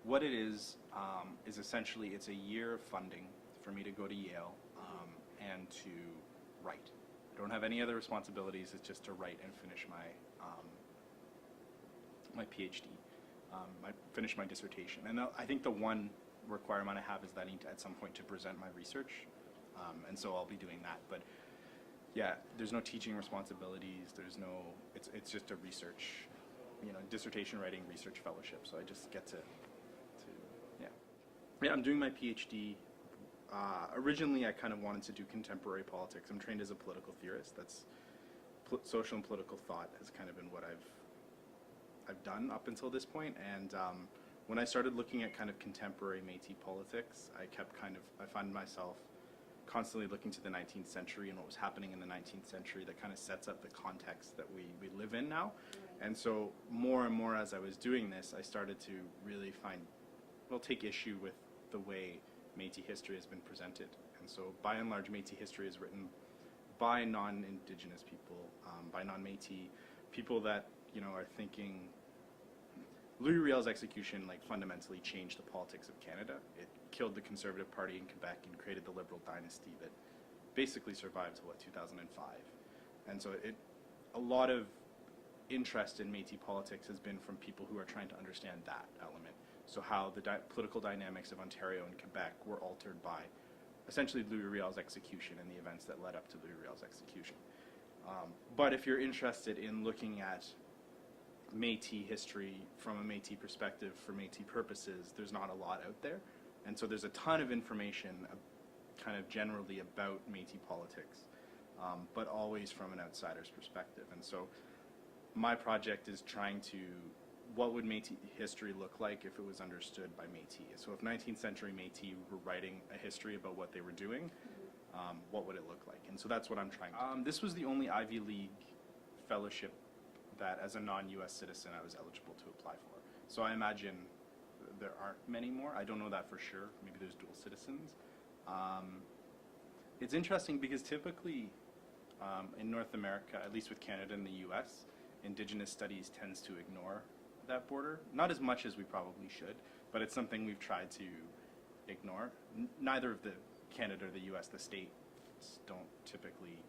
What it is essentially it's a year of funding for me to go to Yale and to write. I don't have any other responsibilities. It's just to write and finish my PhD, finish my dissertation. And I think the one requirement I have is that I need to, at some point, to present my research, and so I'll be doing that. But yeah, there's no teaching responsibilities. There's no. It's just a research, dissertation writing research fellowship. So I just get to yeah. I'm doing my PhD. Originally, I kind of wanted to do contemporary politics. I'm trained as a political theorist. That's social and political thought has kind of been what I've done up until this point. And when I started looking at kind of contemporary Métis politics, I find myself constantly looking to the 19th century and what was happening in the 19th century that kind of sets up the context that we live in now. And so more and more as I was doing this, I started to really take issue with the way Métis history has been presented. And so by and large, Métis history is written by non-Indigenous people, by non-Métis, people that, are thinking. Louis Riel's execution fundamentally changed the politics of Canada. It killed the Conservative Party in Quebec and created the Liberal dynasty that basically survived till 2005. And so a lot of interest in Métis politics has been from people who are trying to understand that element. So how the political dynamics of Ontario and Quebec were altered by essentially Louis Riel's execution and the events that led up to Louis Riel's execution. But if you're interested in looking at Métis history from a Métis perspective for Métis purposes, there's not a lot out there. And so there's a ton of information kind of generally about Métis politics, but always from an outsider's perspective. And so my project is trying to, what would Métis history look like if it was understood by Métis? So if 19th century Métis were writing a history about what they were doing, what would it look like? And so that's what I'm trying to do. This was the only Ivy League fellowship that as a non-US citizen I was eligible to apply for. So I imagine there aren't many more. I don't know that for sure. Maybe there's dual citizens. It's interesting because typically in North America, at least with Canada and the US, Indigenous studies tends to ignore that border. Not as much as we probably should, but it's something we've tried to ignore. Neither of the Canada or the US, the states don't typically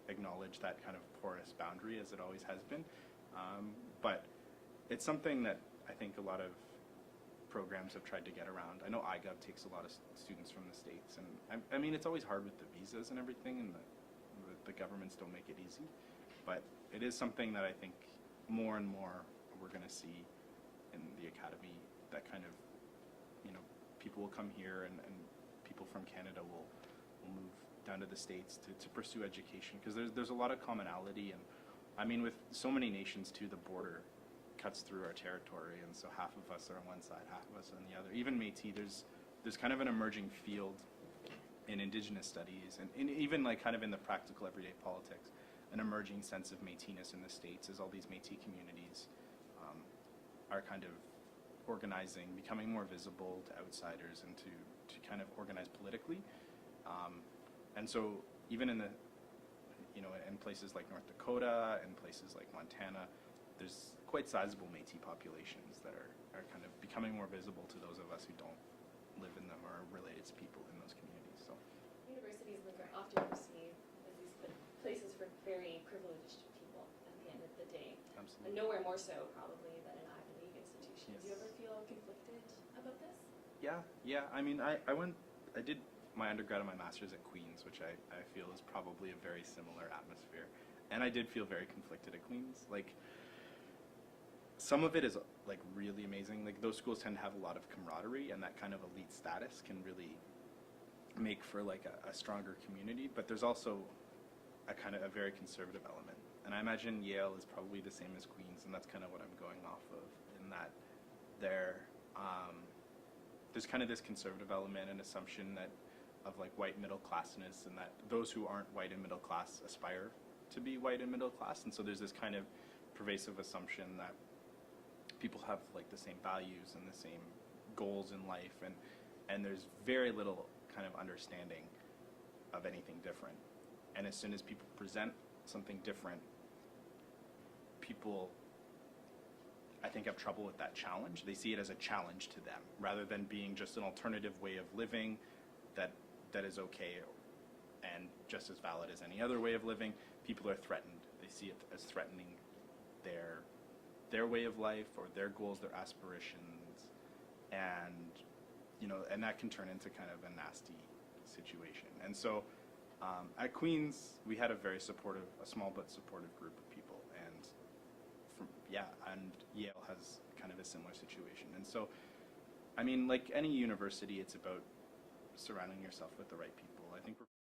acknowledge that kind of porous boundary as it always has been. But it's something that I think a lot of programs have tried to get around. I know iGov takes a lot of students from the States, and I mean, it's always hard with the visas and everything, and the governments don't make it easy. But it is something that I think more and more we're going to see in the academy, that kind of, people will come here and people from Canada will move down to the States to pursue education, because there's a lot of commonality. And I mean, with so many nations too, the border cuts through our territory, and so half of us are on one side, half of us on the other. Even Métis, there's kind of an emerging field in Indigenous studies, and even kind of in the practical everyday politics, an emerging sense of Métis-ness in the States, as all these Métis communities are kind of organizing, becoming more visible to outsiders and to kind of organize politically. And so even in in places like North Dakota and places like Montana, there's quite sizable Métis populations that are kind of becoming more visible to those of us who don't live in them or are related to people in those communities. So universities often perceived as these places for very privileged people at the end of the day. Absolutely. And nowhere more so probably than an Ivy League institution. Yes. Do you ever feel conflicted about this? Yeah. I mean, I did my undergrad and my master's at Queen's, which I feel is probably a very similar atmosphere. And I did feel very conflicted at Queen's. Some of it is really amazing. Those schools tend to have a lot of camaraderie, and that kind of elite status can really make for a stronger community. But there's also a very conservative element. And I imagine Yale is probably the same as Queen's, and that's kind of what I'm going off of, in that there's kind of this conservative element and assumption that of white middle classness, and that those who aren't white and middle class aspire to be white and middle class. And so there's this kind of pervasive assumption that people have the same values and the same goals in life, and there's very little kind of understanding of anything different. And as soon as people present something different, people, I think, have trouble with that challenge. They see it as a challenge to them, rather than being just an alternative way of living that is okay and just as valid as any other way of living. People are threatened. They see it as threatening their way of life or their goals, their aspirations, and and that can turn into kind of a nasty situation. And so at Queen's, we had a very supportive, a small but supportive group of people, and and Yale has kind of a similar situation. And so, I mean, like any university, it's about surrounding yourself with the right people. I think we're